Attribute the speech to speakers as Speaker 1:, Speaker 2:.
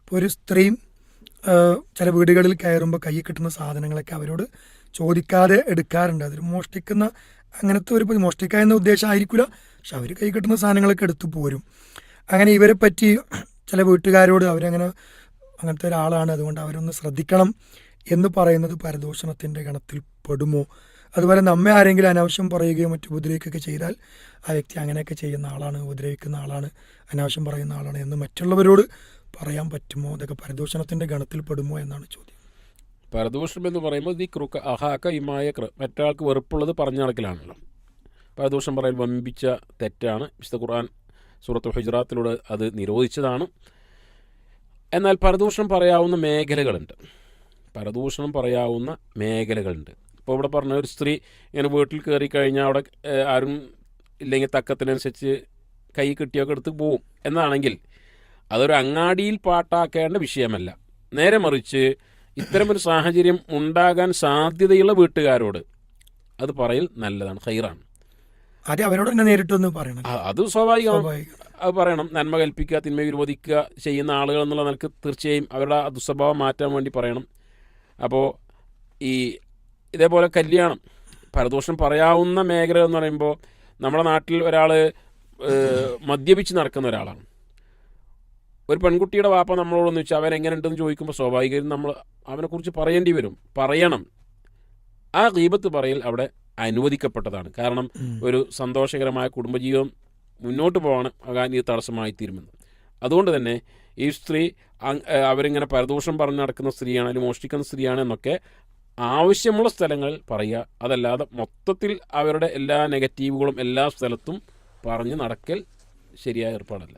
Speaker 1: ഇപ്പോൾ ഒരു സ്ത്രീയും ചില വീടുകളിൽ കയറുമ്പോൾ കയ്യിൽ കിട്ടുന്ന സാധനങ്ങളൊക്കെ അവരോട് ചോദിക്കാതെ എടുക്കാറുണ്ട്. അതൊരു മോഷ്ടിക്കുന്ന അങ്ങനത്തെ ഒരു മോഷ്ടിക്കുക എന്ന ഉദ്ദേശം ആയിരിക്കില്ല, പക്ഷെ അവർ കൈ കിട്ടുന്ന സാധനങ്ങളൊക്കെ എടുത്തു പോരും. അങ്ങനെ ഇവരെ പറ്റി ചില വീട്ടുകാരോട് അങ്ങനത്തെ ഒരാളാണ്, അതുകൊണ്ട് അവരൊന്ന് ശ്രദ്ധിക്കണം എന്ന് പറയുന്നത് പരദൂഷണത്തിൻ്റെ ഗണത്തിൽ പെടുമോ? അതുപോലെ നമ്മെ ആരെങ്കിലും അനാവശ്യം പറയുകയോ മറ്റു ഉപദ്രവിക്കുകയൊക്കെ ചെയ്താൽ ആ വ്യക്തി അങ്ങനെയൊക്കെ ചെയ്യുന്ന ആളാണ്, ഉപദ്രവിക്കുന്ന ആളാണ്, അനാവശ്യം പറയുന്ന ആളാണ് എന്ന് മറ്റുള്ളവരോട് പറയാൻ പറ്റുമോ? അതൊക്കെ പരദൂഷണത്തിൻ്റെ ഗണത്തിൽ പെടുമോ എന്നാണ് ചോദ്യം.
Speaker 2: പരദൂഷണം എന്ന് പറയുമ്പോൾ ദിക്റുക അഹാക ഇമായ മറ്റൊരാൾക്ക് വെറുപ്പുള്ളത് പറഞ്ഞു നടക്കലാണല്ലോ. പരദൂഷണം പറയൽ വമ്പിച്ച തെറ്റാണ്. വിശുദ്ധ ഖുർആൻ സൂറത്തുൽ ഹുജറാത്തിലൂടെ അത് നിരോധിച്ചതാണ്. എന്നാൽ പരദൂഷണം പറയാവുന്ന മേഖലകളുണ്ട്. ഇപ്പോൾ ഇവിടെ പറഞ്ഞ ഒരു സ്ത്രീ ഇങ്ങനെ വീട്ടിൽ കയറി കഴിഞ്ഞാൽ അവിടെ ആരും ഇല്ലെങ്കിൽ തക്കത്തിനനുസരിച്ച് കൈ കിട്ടിയൊക്കെ എടുത്ത് പോവും എന്നാണെങ്കിൽ അതൊരു അങ്ങാടിയിൽ പാട്ടാക്കേണ്ട വിഷയമല്ല. നേരെ മറിച്ച് ഇത്തരമൊരു സാഹചര്യം ഉണ്ടാകാൻ സാധ്യതയുള്ള വീട്ടുകാരോട് അത് പറയൽ നല്ലതാണ്, ഖൈറാണ്.
Speaker 1: അവരോട് തന്നെ നേരിട്ടൊന്ന് പറയണം.
Speaker 2: അത് സ്വാഭാവികമാണ്, അത് പറയണം. നന്മ കൽപ്പിക്കുക, തിന്മ വിരോധിക്കുക ചെയ്യുന്ന ആളുകൾ എന്നുള്ള നിലക്ക് തീർച്ചയായും അവരുടെ ആ ദുസ്വഭാവം മാറ്റാൻ വേണ്ടി പറയണം. അപ്പോൾ ഇതേപോലെ കല്യാണം, പരദൂഷണം പറയാവുന്ന മേഖല എന്ന് പറയുമ്പോൾ നമ്മുടെ നാട്ടിൽ ഒരാൾ മദ്യപിച്ച് നടക്കുന്ന ഒരാളാണ്. ഒരു പെൺകുട്ടിയുടെ വാപ്പ നമ്മളോടൊന്ന് വെച്ചാൽ അവൻ എങ്ങനെയുണ്ടെന്ന് ചോദിക്കുമ്പോൾ സ്വാഭാവികമായും നമ്മൾ അവനെക്കുറിച്ച് പറയേണ്ടി വരും, പറയണം. ആ ഗീബത്ത് പറയൽ അവിടെ അനുവദിക്കപ്പെട്ടതാണ്. കാരണം ഒരു സന്തോഷകരമായ കുടുംബജീവിതം മുന്നോട്ട് പോകാൻ ഇത് തടസ്സമായി തീരുമെന്ന്. അതുകൊണ്ട് തന്നെ ഈ സ്ത്രീ അവരിങ്ങനെ പരദൂഷണം പറഞ്ഞ് നടക്കുന്ന സ്ത്രീയാണ്, അല്ലെങ്കിൽ മോഷ്ടിക്കുന്ന സ്ത്രീയാണ് എന്നൊക്കെ ആവശ്യമുള്ള സ്ഥലങ്ങളിൽ പറയുക. അതല്ലാതെ മൊത്തത്തിൽ അവരുടെ എല്ലാ നെഗറ്റീവുകളും എല്ലാ സ്ഥലത്തും പറഞ്ഞ് നടക്കൽ ശരിയായ ഏർപ്പാടല്ല.